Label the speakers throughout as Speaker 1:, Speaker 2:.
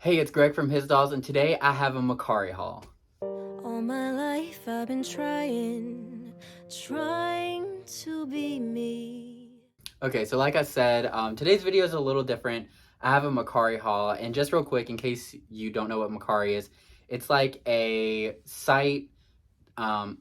Speaker 1: Hey, it's Greg from His Dolls, and today I have a Makari haul.
Speaker 2: All my life I've been trying to be me.
Speaker 1: Okay, so like I said, today's video is a little different. I have a Makari haul, and just real quick, in case you don't know what Makari is, it's like a site. Um,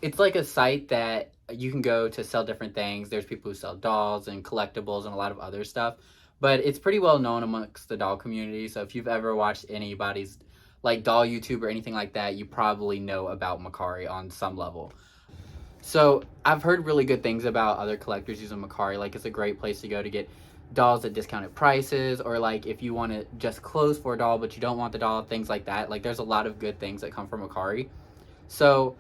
Speaker 1: it's like a site that you can go to sell different things. There's people who sell dolls and collectibles and a lot of other stuff, but it's pretty well known amongst the doll community. So if you've ever watched anybody's like doll YouTube or anything like that, you probably know about Makari on some level. So I've heard really good things about other collectors using Makari. Like it's a great place to go to get dolls at discounted prices, or like if you want to just clothes for a doll but you don't want the doll, things like that. Like there's a lot of good things that come from Makari. So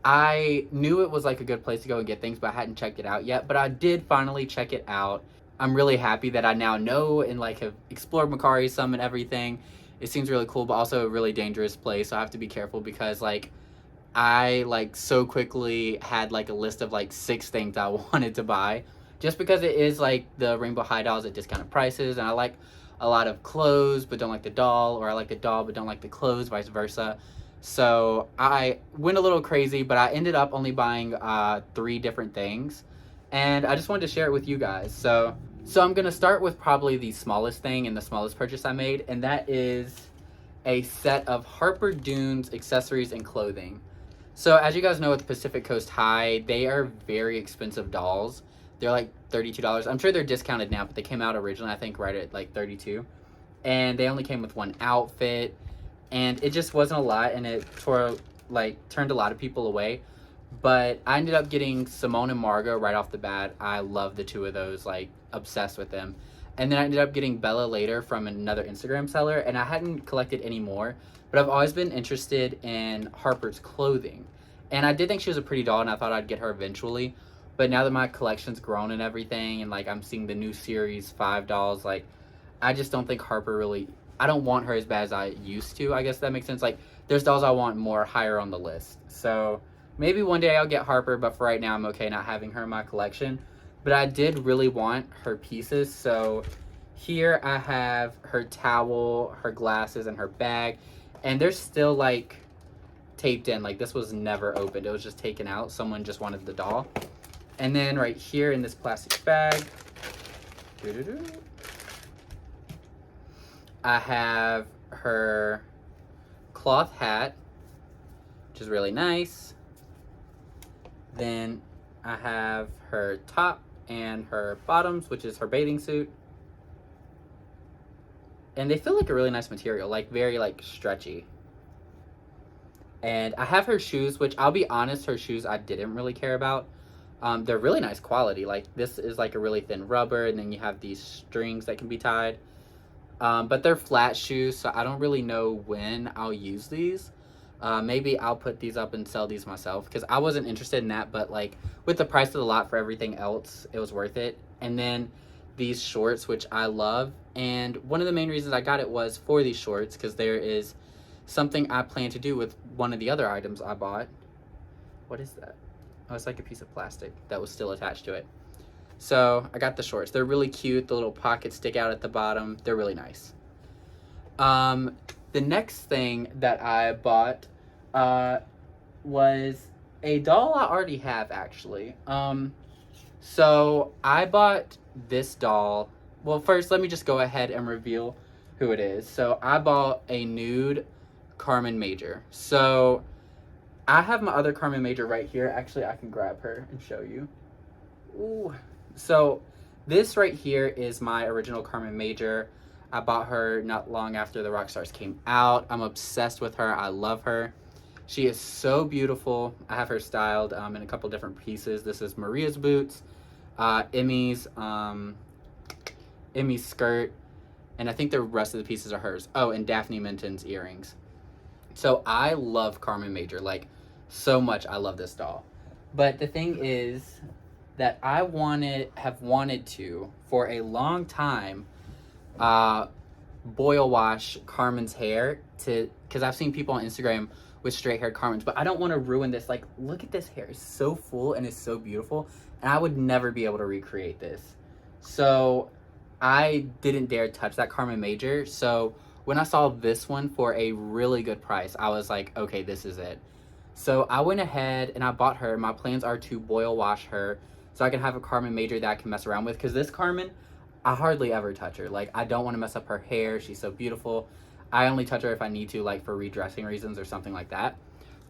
Speaker 1: I knew it was like a good place to go and get things, but I hadn't checked it out yet. But I did finally check it out. I'm really happy that I now know and like have explored Makari some and everything. It seems really cool, but also a really dangerous place. So I have to be careful because like I like so quickly had like a list of like 6 things I wanted to buy, just because it is like the Rainbow High dolls at discounted prices, and I like a lot of clothes but don't like the doll, or I like the doll but don't like the clothes, vice versa. So I went a little crazy, but I ended up only buying 3 different things, and I just wanted to share it with you guys. So I'm gonna start with probably the smallest thing and the smallest purchase I made, and that is a set of Harper Dune's accessories and clothing. So as you guys know, with Pacific Coast High, they are very expensive dolls. They're like $32. I'm sure they're discounted now, but they came out originally, I think, right at like 32. And they only came with one outfit, and it just wasn't a lot, and it turned a lot of people away. But I ended up getting Simone and Margot right off the bat. I love the two of those, like obsessed with them. And then I ended up getting Bella later from another Instagram seller, and I hadn't collected any more, but I've always been interested in Harper's clothing. And I did think she was a pretty doll, and I thought I'd get her eventually. But now that my collection's grown and everything, and like I'm seeing the new series 5 dolls, like I just don't think Harper really, I don't want her as bad as I used to. I guess that makes sense. Like there's dolls I want more higher on the list. So maybe one day I'll get Harper, but for right now I'm okay not having her in my collection. But I did really want her pieces, so here I have her towel, her glasses, and her bag, and they're still like taped in. Like this was never opened, it was just taken out. Someone just wanted the doll. And then right here in this plastic bag, I have her cloth hat, which is really nice. Then I have her top and her bottoms, which is her bathing suit. And they feel like a really nice material, like very like stretchy. And I have her shoes, which I'll be honest, her shoes I didn't really care about. They're really nice quality. Like this is like a really thin rubber, and then you have these strings that can be tied. But they're flat shoes, so I don't really know when I'll use these. Maybe I'll put these up and sell these myself, because I wasn't interested in that, but like with the price of the lot for everything else, it was worth it. And then these shorts, which I love, and one of the main reasons I got it was for these shorts, because there is something I plan to do with one of the other items I bought. What is that? Oh, it's like a piece of plastic that was still attached to it. So I got the shorts. They're really cute. The little pockets stick out at the bottom. They're really nice. The next thing that I bought was a doll I already have, actually. So I bought this doll. Well, first, let me just go ahead and reveal who it is. So I bought a nude Carmen Major. So I have my other Carmen Major right here. Actually, I can grab her and show you. Ooh. So this right here is my original Carmen Major. I bought her not long after the Rockstars came out. I'm obsessed with her. I love her. She is so beautiful. I have her styled in a couple different pieces. This is Maria's boots, Emmy's skirt, and I think the rest of the pieces are hers. Oh, and Daphne Minton's earrings. So I love Carmen Major, like so much. I love this doll. But the thing is that I have wanted to for a long time boil wash Carmen's hair, because I've seen people on Instagram with straight haired Carmen's, but I don't want to ruin this. Like, look at this hair. It's so full and it's so beautiful, and I would never be able to recreate this. So I didn't dare touch that Carmen Major. So when I saw this one for a really good price, I was like, okay, this is it. So I went ahead and I bought her. My plans are to boil wash her so I can have a Carmen Major that I can mess around with. Because this Carmen, I hardly ever touch her. Like, I don't want to mess up her hair. She's so beautiful. I only touch her if I need to, like for redressing reasons or something like that.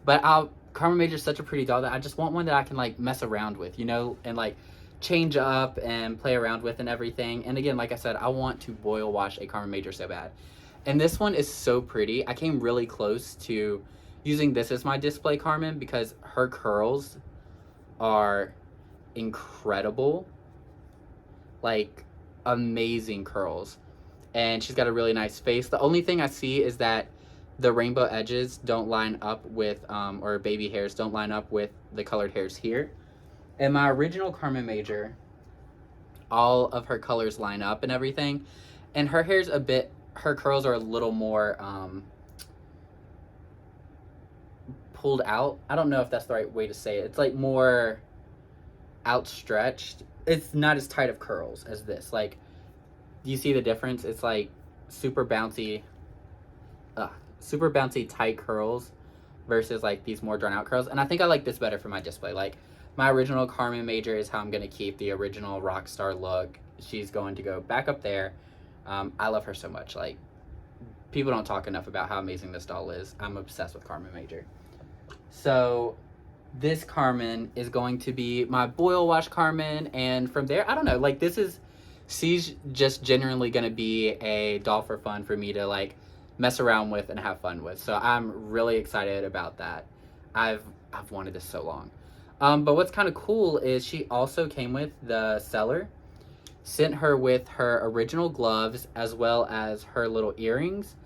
Speaker 1: But Carmen Major is such a pretty doll that I just want one that I can like mess around with, you know, and like change up and play around with and everything. And again, like I said, I want to boil wash a Carmen Major so bad. And this one is so pretty. I came really close to using this as my display Carmen because her curls are incredible. Like, amazing curls. And she's got a really nice face. The only thing I see is that the rainbow edges don't line up with, or baby hairs don't line up with the colored hairs here. In my original Carmen Major, all of her colors line up and everything. And her hair's a bit, her curls are a little more pulled out. I don't know if that's the right way to say it. It's like more outstretched. It's not as tight of curls as this. Like, do you see the difference? It's like super bouncy tight curls versus like these more drawn out curls. And I think I like this better for my display. Like, my original Carmen Major is how I'm going to keep the original rock star look. She's going to go back up there. I love her so much. Like, people don't talk enough about how amazing this doll is. I'm obsessed with Carmen Major. So this Carmen is going to be my boil wash Carmen. And from there, I don't know, like she's just genuinely going to be a doll for fun for me to like mess around with and have fun with. So I'm really excited about that. I've wanted this so long. But what's kind of cool is she also came with the seller, sent her with her original gloves as well as her little earrings,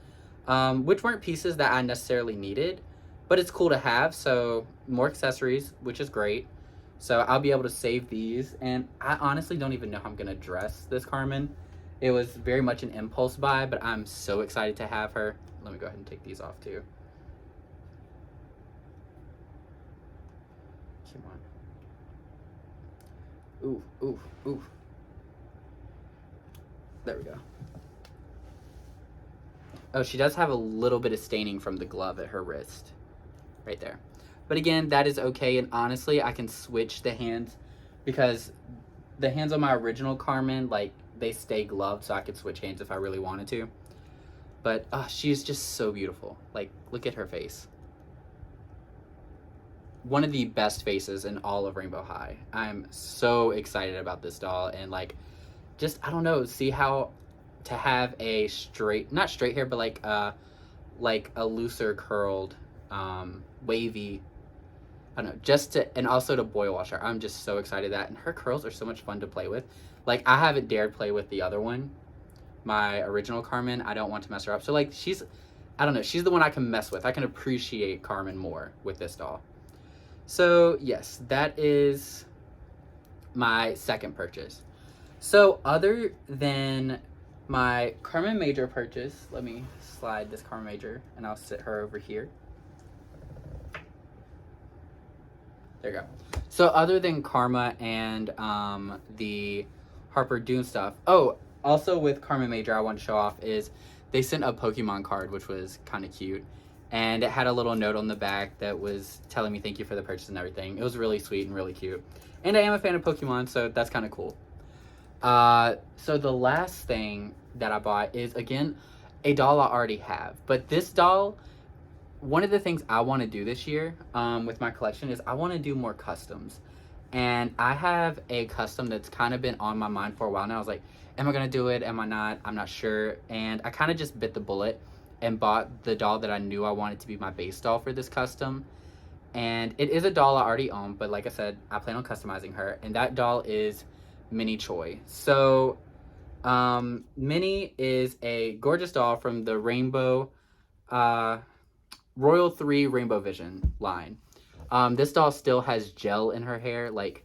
Speaker 1: which weren't pieces that I necessarily needed, but it's cool to have. So more accessories, which is great. So I'll be able to save these. And I honestly don't even know how I'm going to dress this Carmen. It was very much an impulse buy, but I'm so excited to have her. Let me go ahead and take these off too. Come on. Ooh, ooh, ooh. There we go. Oh, she does have a little bit of staining from the glove at her wrist. Right there. But again, that is okay. And honestly, I can switch the hands because the hands on my original Carmen, like, they stay gloved, so I could switch hands if I really wanted to. But she's just so beautiful. Like, look at her face. One of the best faces in all of Rainbow High. I'm so excited about this doll. And like, just, I don't know, see how to have a straight, not straight hair, but like a looser curled, wavy, I don't know, just to, and also to boil wash her. I'm just so excited that, and her curls are so much fun to play with. Like, I haven't dared play with the other one, my original Carmen. I don't want to mess her up. So like, she's, I don't know, she's the one I can mess with. I can appreciate Carmen more with this doll. So yes, that is my second purchase. So other than my Carmen Major purchase, let me slide this Carmen Major and I'll sit her over here. There you go. So other than Karma and the Harper Dune stuff, oh, also with Carmen Major I want to show off is they sent a Pokemon card, which was kind of cute. And it had a little note on the back that was telling me thank you for the purchase and everything. It was really sweet and really cute. And I am a fan of Pokemon, so that's kind of cool. So the last thing that I bought is, again, a doll I already have. But this doll, one of the things I want to do this year with my collection is I want to do more customs. And I have a custom that's kind of been on my mind for a while now. I was like, am I going to do it? Am I not? I'm not sure. And I kind of just bit the bullet and bought the doll that I knew I wanted to be my base doll for this custom. And it is a doll I already own, but like I said, I plan on customizing her. And that doll is Mini Choi. So Minnie is a gorgeous doll from the Rainbow Royal 3 Rainbow Vision line. This doll still has gel in her hair. Like,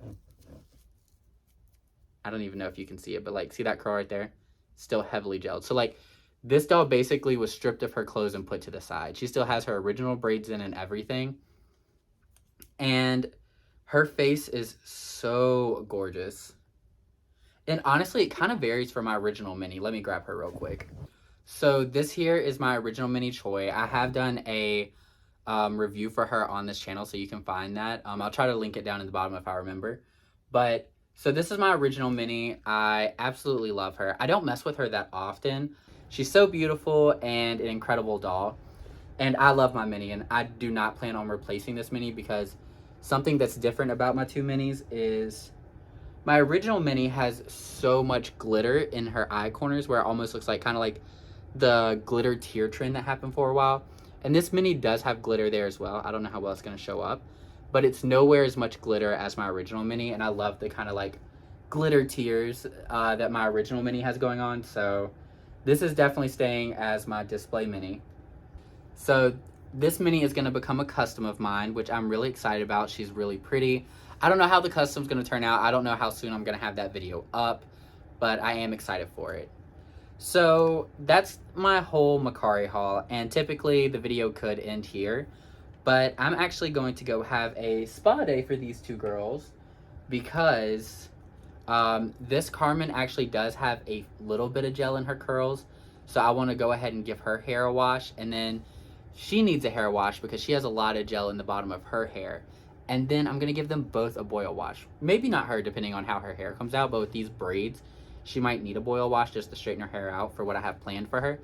Speaker 1: I don't even know if you can see it, but like, see that curl right there? Still heavily gelled. So like, this doll basically was stripped of her clothes and put to the side. She still has her original braids in and everything. And her face is so gorgeous. And honestly, it kind of varies from my original Minnie. Let me grab her real quick. So this here is my original mini Choi. I have done a review for her on this channel, so you can find that. I'll try to link it down in the bottom if I remember. But so this is my original mini. I absolutely love her. I don't mess with her that often. She's so beautiful and an incredible doll. And I love my mini, and I do not plan on replacing this mini because something that's different about my two minis is my original mini has so much glitter in her eye corners where it almost looks like kind of like the glitter tear trend that happened for a while. And this mini does have glitter there as well. I don't know how well it's going to show up, but it's nowhere as much glitter as my original mini. And I love the kind of like glitter tears that my original mini has going on. So this is definitely staying as my display mini. So this mini is going to become a custom of mine, which I'm really excited about. She's really pretty. I don't know how the custom's going to turn out. I don't know how soon I'm going to have that video up, but I am excited for it. So that's my whole Makari haul, and typically the video could end here, but I'm actually going to go have a spa day for these two girls because this Carmen actually does have a little bit of gel in her curls, so I want to go ahead and give her hair a wash, and then she needs a hair wash because she has a lot of gel in the bottom of her hair. And then I'm going to give them both a boil wash. Maybe not her, depending on how her hair comes out, but with these braids, she might need a boil wash just to straighten her hair out for what I have planned for her.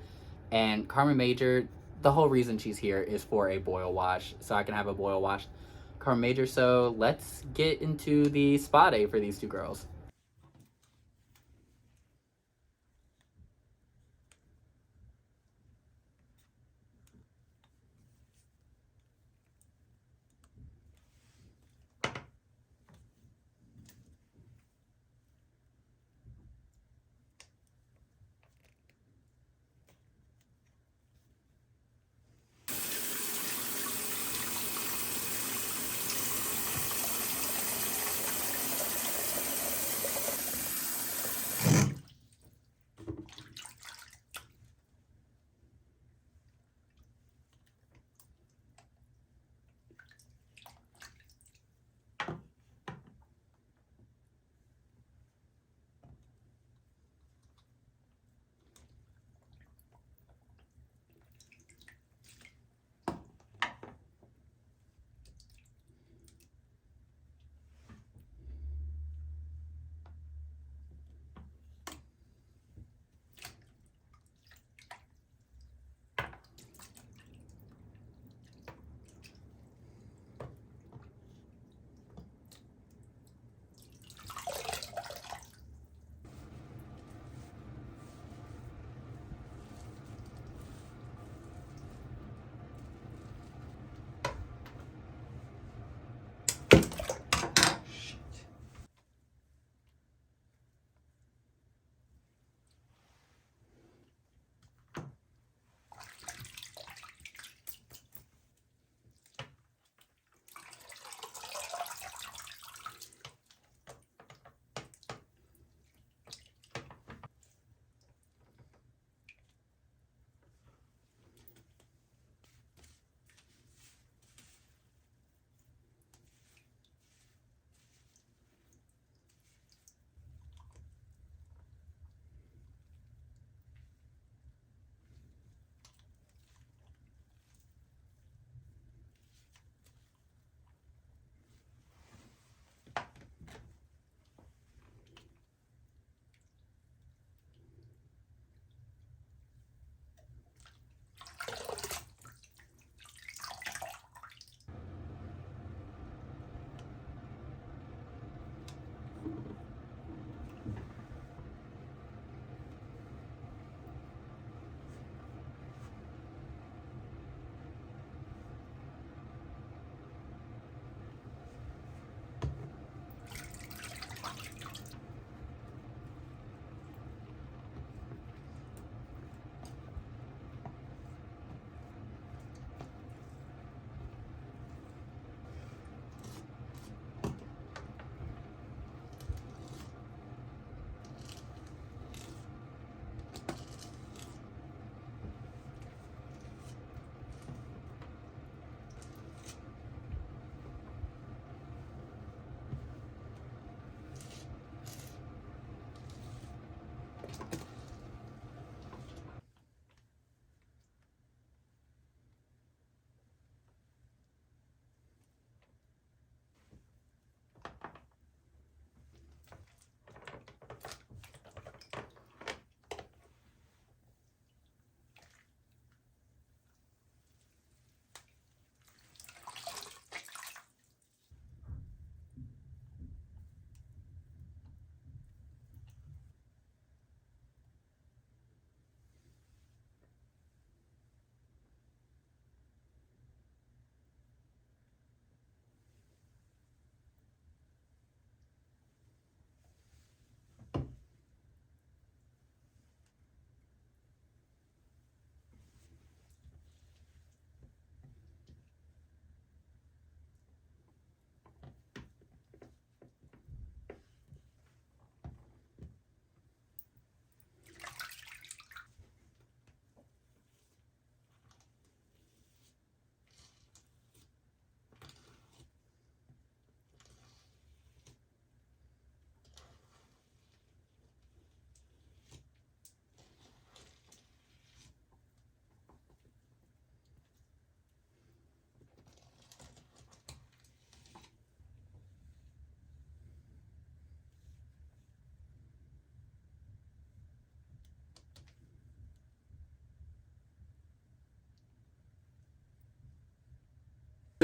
Speaker 1: And Carmen Major, the whole reason she's here is for a boil wash, so I can have a boil wash Carmen Major. So let's get into the spa day for these two girls.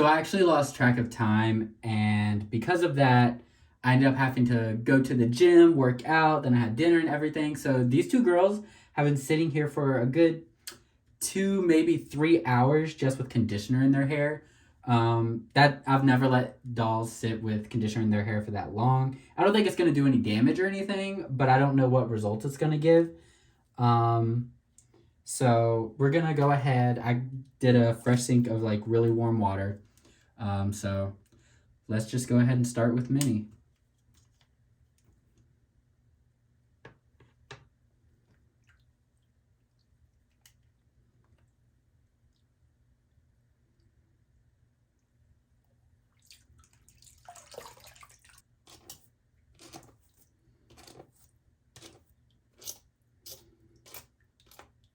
Speaker 1: So I actually lost track of time, and because of that, I ended up having to go to the gym, work out, then I had dinner and everything. So these two girls have been sitting here for a good 2, maybe 3 hours just with conditioner in their hair. That I've never let dolls sit with conditioner in their hair for that long. I don't think it's gonna do any damage or anything, but I don't know what results it's gonna give. So we're gonna go ahead. I did a fresh sink of like really warm water. So let's just go ahead and start with Minnie.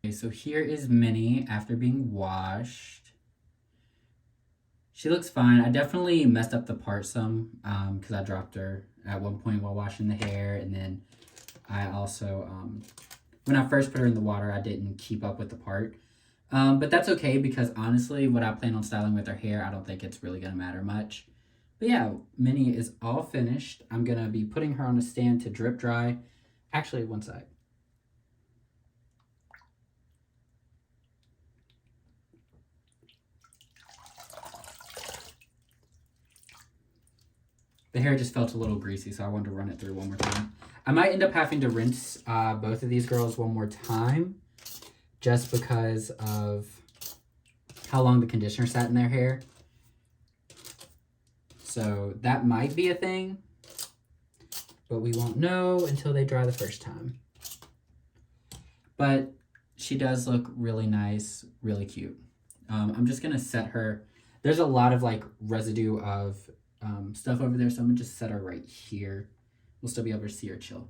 Speaker 1: Okay, so here is Minnie after being washed. She looks fine. I definitely messed up the part some because I dropped her at one point while washing the hair, and then I also, when I first put her in the water, I didn't keep up with the part. But that's okay because honestly, what I plan on styling with her hair, I don't think it's really gonna matter much. But yeah, Minnie is all finished. I'm gonna be putting her on a stand to drip dry. Actually, one side. The hair just felt a little greasy, so I wanted to run it through one more time. I might end up having to rinse both of these girls one more time just because of how long the conditioner sat in their hair. So that might be a thing, but we won't know until they dry the first time. But she does look really nice, really cute. I'm just gonna set her. There's a lot of like residue of stuff over there, so I'm gonna just set her right here. We'll still be able to see her chill.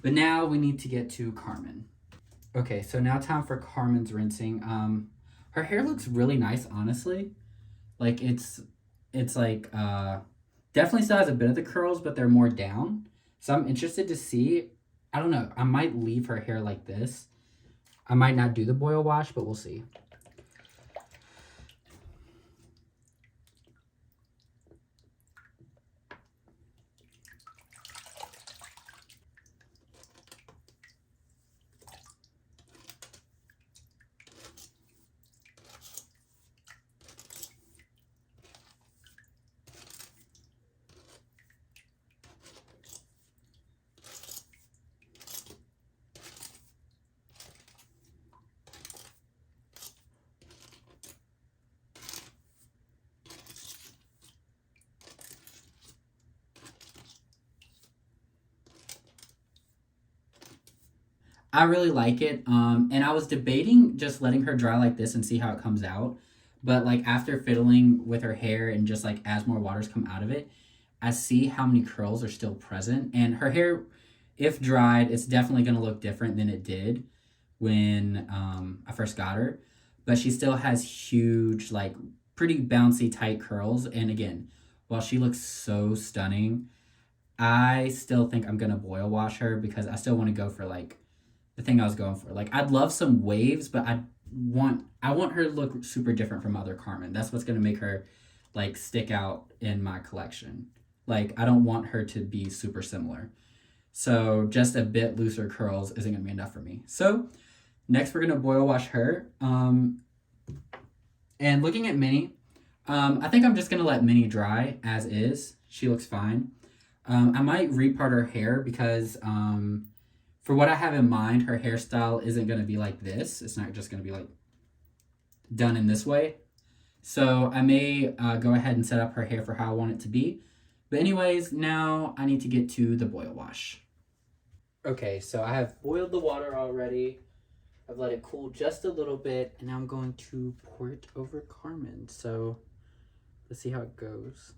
Speaker 1: But now we need to get to Carmen. Okay, so now time for Carmen's rinsing. Her hair looks really nice, honestly. Like it's like definitely still has a bit of the curls, but they're more down. So I'm interested to see. I don't know. I might leave her hair like this. I might not do the boil wash, but we'll see. I really like it. And I was debating just letting her dry like this and see how it comes out. But like after fiddling with her hair and just like as more waters come out of it, I see how many curls are still present. And her hair, if dried, it's definitely gonna look different than it did when I first got her. But she still has huge, like pretty bouncy tight curls. And again, while she looks so stunning, I still think I'm gonna boil wash her because I still want to go for like the thing I was going for. Like I'd love some waves, but I want her to look super different from other Carmen. That's what's gonna make her like stick out in my collection. Like I don't want her to be super similar. So just a bit looser curls isn't gonna be enough for me. So next we're gonna boil wash her. And looking at Minnie, I think I'm just gonna let Minnie dry as is. She looks fine. I might repart her hair because for what I have in mind, her hairstyle isn't going to be like this. It's not just going to be like done in this way. So I may go ahead and set up her hair for how I want it to be. But anyways, now I need to get to the boil wash. Okay, so I have boiled the water already. I've let it cool just a little bit, and now I'm going to pour it over Carmen. So let's see how it goes.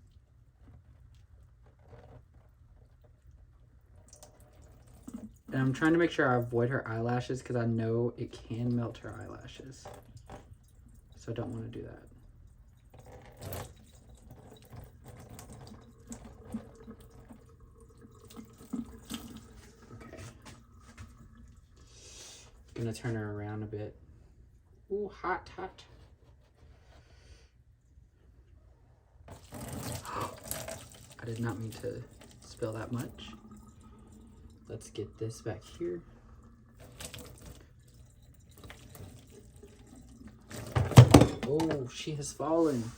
Speaker 1: And I'm trying to make sure I avoid her eyelashes because I know it can melt her eyelashes. So I don't want to do that. Okay. Gonna turn her around a bit. Ooh, hot, hot. I did not mean to spill that much. Let's get this back here. Oh, she has fallen.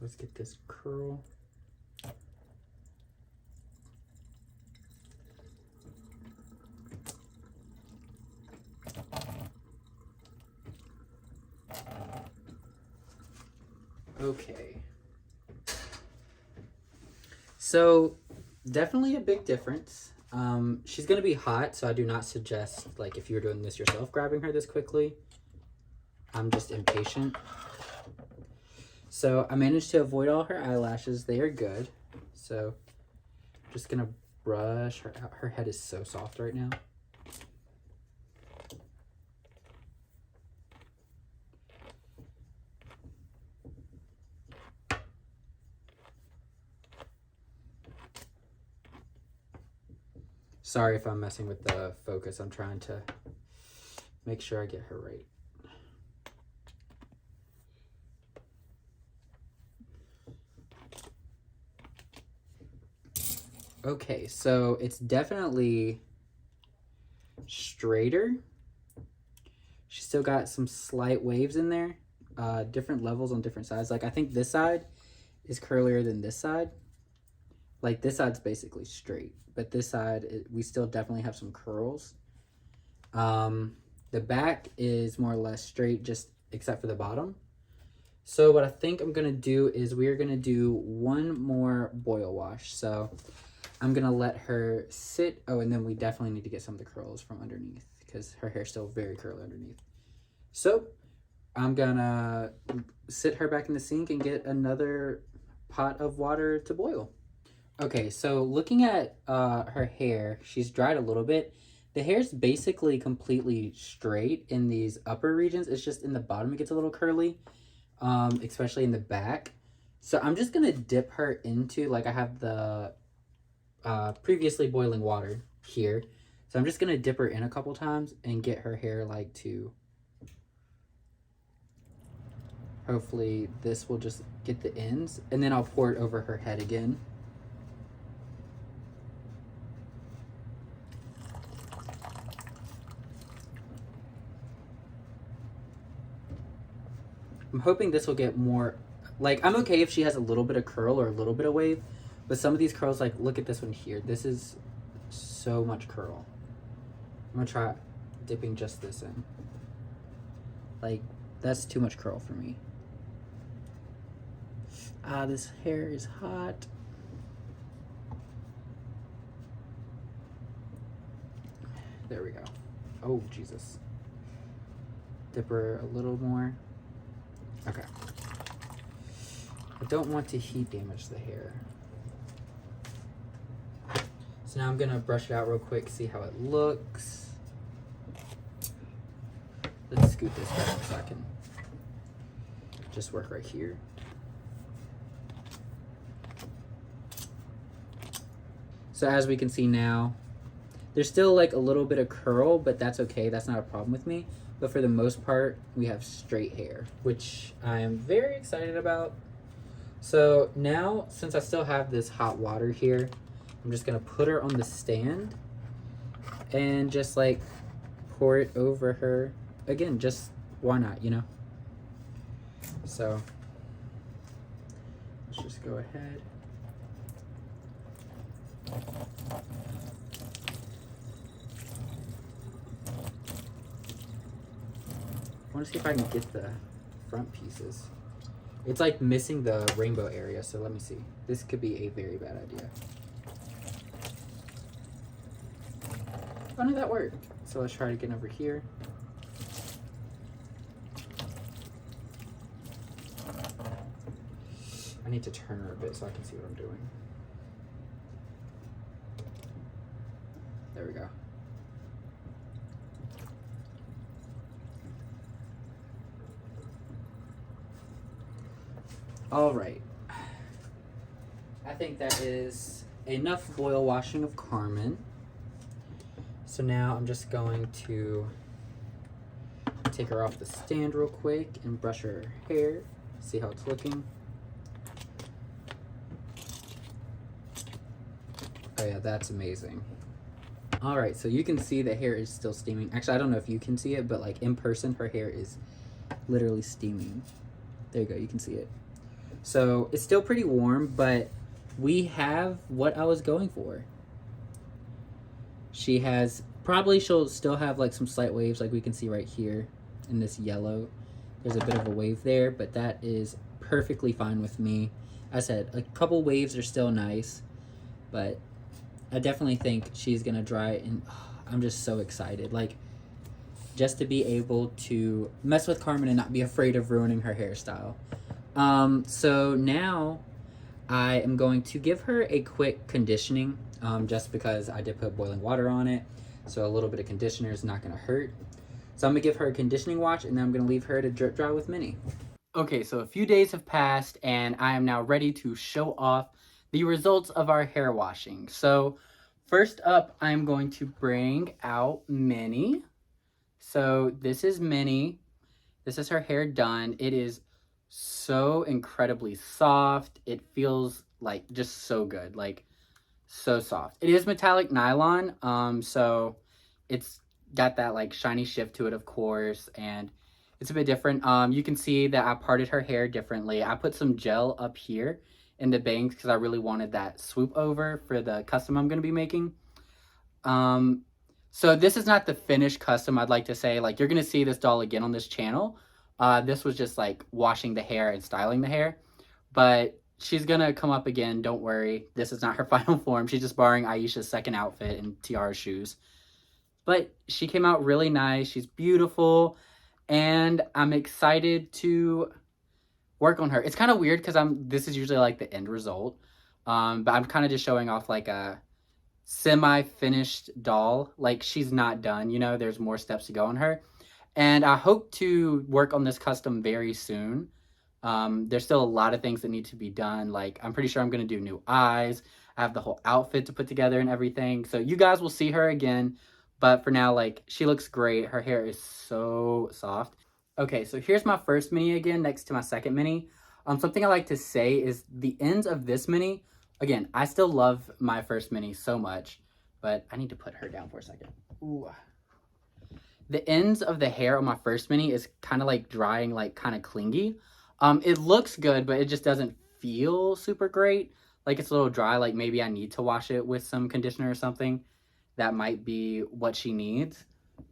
Speaker 1: Let's get this curl. Okay. So definitely a big difference. She's gonna be hot, so I do not suggest, like, if you're doing this yourself, grabbing her this quickly. I'm just impatient. So I managed to avoid all her eyelashes. They are good. So just gonna brush her out. Her head is so soft right now. Sorry if I'm messing with the focus. I'm trying to make sure I get her right. Okay, so it's definitely straighter. She's still got some slight waves in there. Different levels on different sides. Like, I think this side is curlier than this side. Like, this side's basically straight, but this side, we still definitely have some curls. The back is more or less straight, just except for the bottom. So what I think I'm gonna do is we're gonna do one more boil wash. So I'm gonna let her sit. Oh, and then we definitely need to get some of the curls from underneath because her hair's still very curly underneath. So I'm gonna sit her back in the sink and get another pot of water to boil. Okay, so looking at her hair, she's dried a little bit. The hair's basically completely straight in these upper regions. It's just in the bottom it gets a little curly, especially in the back. So I'm just gonna dip her into, like, I have the previously boiling water here. So I'm just gonna dip her in a couple times and get her hair, like, to, hopefully this will just get the ends, and then I'll pour it over her head again. I'm hoping this will get more, like, I'm okay if she has a little bit of curl or a little bit of wave, but some of these curls, like, look at this one here. This is so much curl. I'm gonna try dipping just this in. Like, that's too much curl for me. Ah, this hair is hot. There we go. Oh, Jesus. Dip her a little more. Okay. I don't want to heat damage the hair. So now I'm gonna brush it out real quick, see how it looks. Let's scoot this back so I can just work right here. So as we can see now, there's still, like, a little bit of curl, but that's okay. That's not a problem with me. But for the most part, we have straight hair, which I am very excited about. So now, since I still have this hot water here, I'm just gonna put her on the stand and just, like, pour it over her. Again, just why not, you know? So let's just go ahead. I want to see if I can get the front pieces. It's, like, missing the rainbow area, so let me see. This could be a very bad idea. Oh no, that worked. So let's try it again over here. I need to turn her a bit so I can see what I'm doing. There we go. All right. I think that is enough boil washing of Carmen. So now I'm just going to take her off the stand real quick and brush her hair, see how it's looking. Oh yeah, that's amazing. All right, so you can see the hair is still steaming. Actually, I don't know if you can see it, but like in person, her hair is literally steaming. There you go, you can see it. So it's still pretty warm, but we have what I was going for. She has, probably she'll still have like some slight waves like we can see right here in this yellow. There's a bit of a wave there, but that is perfectly fine with me. I said a couple waves are still nice, but I definitely think she's gonna dry, and I'm just so excited. Like, just to be able to mess with Carmen and not be afraid of ruining her hairstyle. So now I am going to give her a quick conditioning, just because I did put boiling water on it. So a little bit of conditioner is not gonna hurt. So I'm gonna give her a conditioning wash, and then I'm gonna leave her to drip dry with Minnie. Okay, so a few days have passed, and I am now ready to show off the results of our hair washing. So first up, I'm going to bring out Minnie. So this is Minnie. This is her hair done. It is so incredibly soft. It feels like just so good, like so soft. It is metallic nylon, so it's got that like shiny shift to it, of course, and it's a bit different. You can see that I parted her hair differently. I put some gel up here in the bangs because I really wanted that swoop over for the custom I'm going to be making. So this is not the finished custom, I'd like to say. Like, you're going to see this doll again on this channel. This was just like washing the hair and styling the hair, but she's going to come up again. Don't worry. This is not her final form. She's just borrowing Aisha's second outfit and Tiara's shoes. But she came out really nice. She's beautiful, and I'm excited to work on her. It's kind of weird because this is usually like the end result, but I'm kind of just showing off like a semi-finished doll. Like, she's not done, you know, there's more steps to go on her, and I hope to work on this custom very soon. There's still a lot of things that need to be done. Like, I'm pretty sure I'm going to do new eyes. I have the whole outfit to put together and everything, so you guys will see her again. But for now, like, she looks great. Her hair is so soft. Okay, so here's my first mini again next to my second mini. Something I like to say is the ends of this mini, again, I still love my first mini so much, but I need to put her down for a second. Ooh. The ends of the hair on my first mini is kind of like drying, like kind of clingy. It looks good, but it just doesn't feel super great. Like, it's a little dry, like maybe I need to wash it with some conditioner or something. That might be what she needs.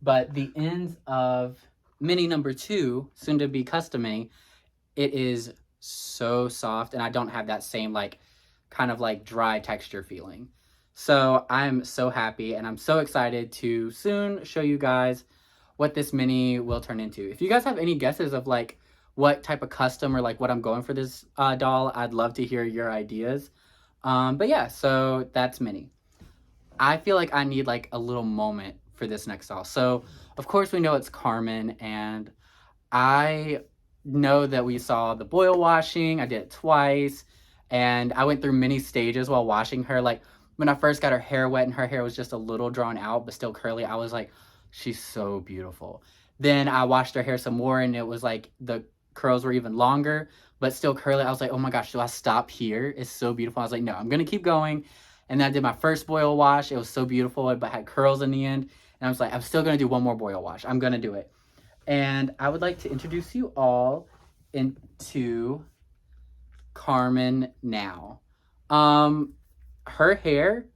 Speaker 1: But the ends of mini number 2, soon to be custom mini, it is so soft, and I don't have that same like kind of like dry texture feeling. So I'm so happy, and I'm so excited to soon show you guys what this mini will turn into. If you guys have any guesses of like what type of custom or like what I'm going for this doll, I'd love to hear your ideas. But yeah, so that's Minnie. I feel like I need like a little moment for this next doll. So of course we know it's Carmen, and I know that we saw the boil washing. I did it twice, and I went through many stages while washing her. Like, when I first got her hair wet and her hair was just a little drawn out but still curly, I was like, she's so beautiful. Then I washed her hair some more, and it was like the curls were even longer but still curly. I was like, oh my gosh, do I stop here? It's so beautiful. I was like, no, I'm gonna keep going. And then I did my first boil wash. It was so beautiful, but had curls in the end. And I was like, I'm still gonna do one more boil wash. I'm gonna do it. And I would like to introduce you all into Carmen now. Her hair,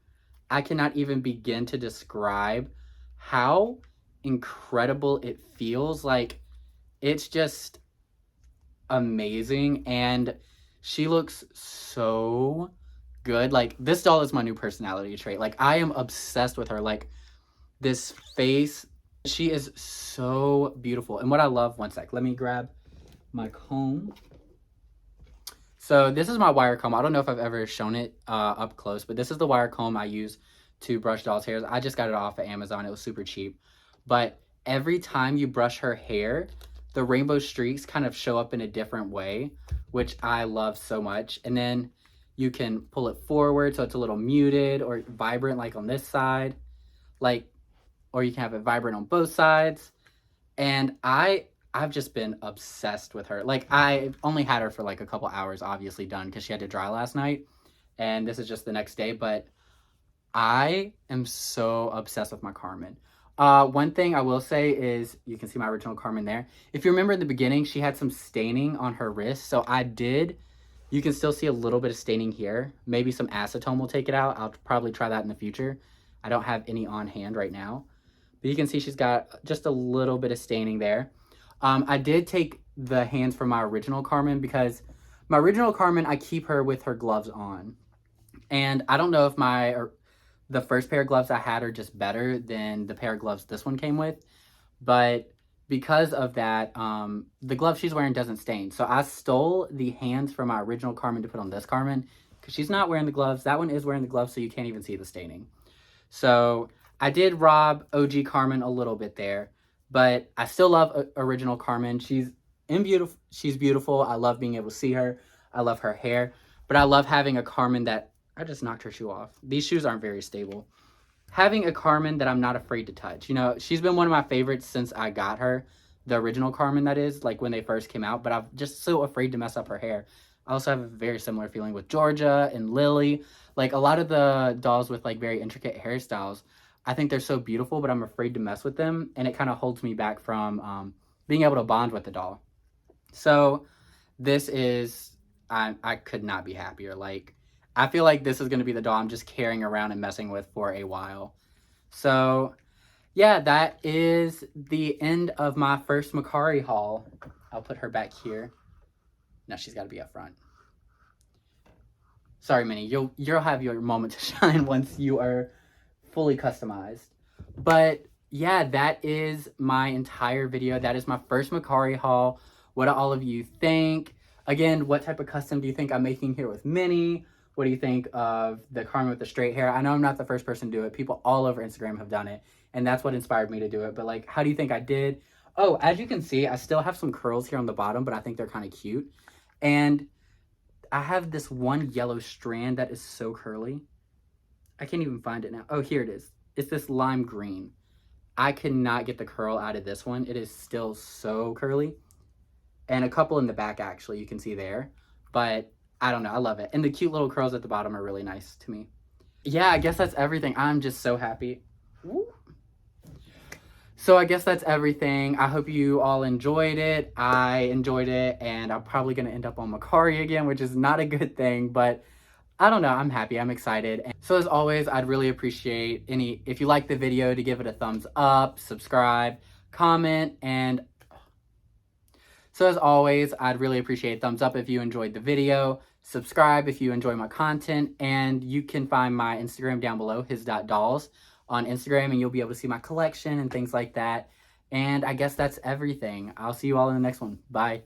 Speaker 1: I cannot even begin to describe how incredible it feels. Like, it's just amazing, and she looks so good. Like, this doll is my new personality trait. Like, I am obsessed with her. Like, this face, she is so beautiful. And what I love, one sec, let me grab my comb. So this is my wire comb. I don't know if I've ever shown it up close, but this is the wire comb I use to brush dolls' hairs. I just got it off of Amazon. It was super cheap. But every time you brush her hair, the rainbow streaks kind of show up in a different way, which I love so much. And then you can pull it forward so it's a little muted or vibrant, like on this side. Like, or you can have it vibrant on both sides. And I've just been obsessed with her. Like, I only had her for like a couple hours, obviously done, because she had to dry last night. And this is just the next day. But I am so obsessed with my Carmen. One thing I will say is, you can see my original Carmen there. If you remember in the beginning, she had some staining on her wrist. So you can still see a little bit of staining here. Maybe some acetone will take it out. I'll probably try that in the future. I don't have any on hand right now. But you can see she's got just a little bit of staining there. I did take the hands from my original Carmen because my original Carmen, I keep her with her gloves on. And I don't know if the first pair of gloves I had are just better than the pair of gloves this one came with. But because of that, the glove she's wearing doesn't stain. So I stole the hands from my original Carmen to put on this Carmen because she's not wearing the gloves. That one is wearing the gloves, so you can't even see the staining. So I did rob OG Carmen a little bit there, but I still love original Carmen. She's beautiful. I love being able to see her. I love her hair, but I love having a Carmen that I just knocked her shoe off. These shoes aren't very stable. Having a Carmen that I'm not afraid to touch. You know, she's been one of my favorites since I got her. The original Carmen, that is, like when they first came out, but I'm just so afraid to mess up her hair. I also have a very similar feeling with Georgia and Lily. Like, a lot of the dolls with like very intricate hairstyles, I think they're so beautiful, but I'm afraid to mess with them, and it kind of holds me back from being able to bond with the doll. So this is, I could not be happier. Like, I feel like this is going to be the doll I'm just carrying around and messing with for a while. So yeah, that is the end of my first Makari haul. I'll put her back here. Now she's got to be up front. Sorry, Minnie. You'll have your moment to shine once you are fully customized. But yeah, that is my entire video. That is my first Makari haul. What do all of you think? Again, what type of custom do you think I'm making here with Minnie? What do you think of the Carmen with the straight hair? I know I'm not the first person to do it. People all over Instagram have done it, and that's what inspired me to do it. But like, how do you think I did? Oh, as you can see, I still have some curls here on the bottom, but I think they're kind of cute. And I have this one yellow strand that is so curly. I can't even find it now. Oh, here it is. It's this lime green. I cannot get the curl out of this one. It is still so curly. And a couple in the back, actually, you can see there. But I don't know. I love it. And the cute little curls at the bottom are really nice to me. Yeah, I guess that's everything. I'm just so happy. Woo. So I guess that's everything. I hope you all enjoyed it. I enjoyed it, and I'm probably going to end up on Makari again, which is not a good thing, but I don't know. I'm happy. I'm excited. And so as always, I'd really appreciate if you like the video, to give it a thumbs up, subscribe, comment, and so as always, I'd really appreciate a thumbs up if you enjoyed the video, subscribe if you enjoy my content, and you can find my Instagram down below, his.dolls, on Instagram, and you'll be able to see my collection and things like that. And I guess that's everything. I'll see you all in the next one. Bye.